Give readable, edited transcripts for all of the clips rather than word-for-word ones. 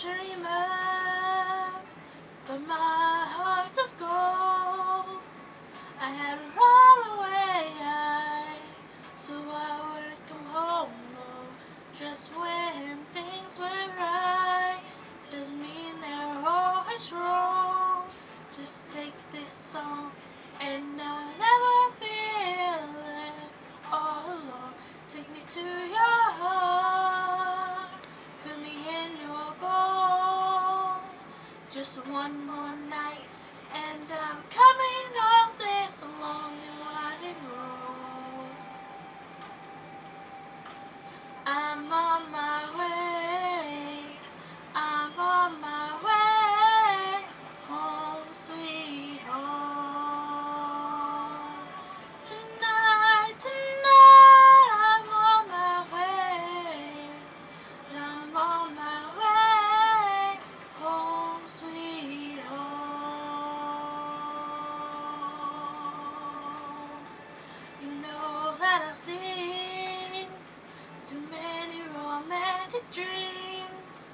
dreamer, but my heart's of gold. I had to run away, so I wouldn't come home. No, just when things went right, doesn't mean they're always wrong. Just take this song, and I'll never feel it all alone. Take me to your heart, fill me in your bones. Just one more night, and I'm coming off this long and winding road. I'm on my way, I'm on my way, home sweet home. Tonight, tonight, I'm on my way, I'm on my way, home sweet home. You know that I've seen too many romantic dreams,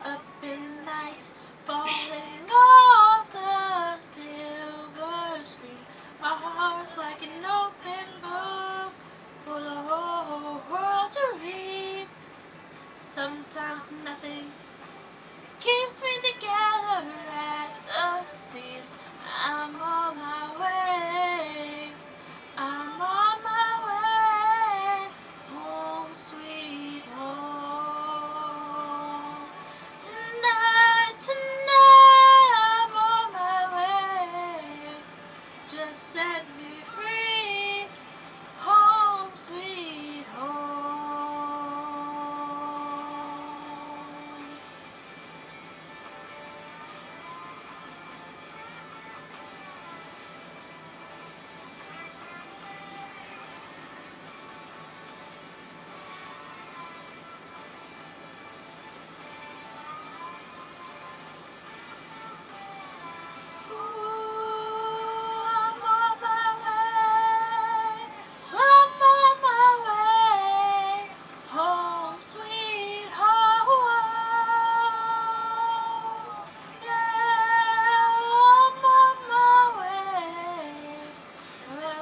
up in nights, falling off the silver screen. My heart's like an open book for the whole world to read. Sometimes nothing keeps me together at the seams. I'm on my way, I'm on my way, home sweet home. Tonight, tonight, I'm on my way, just set me free, home sweet home.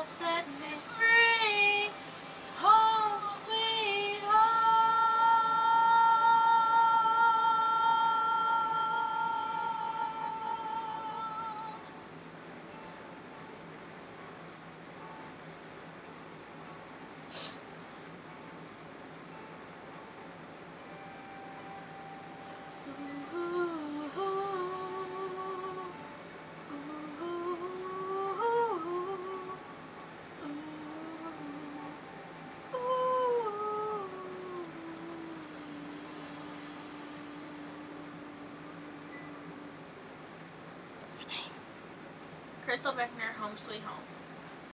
Set me free, home sweet Crystal Beckner, Home Sweet Home.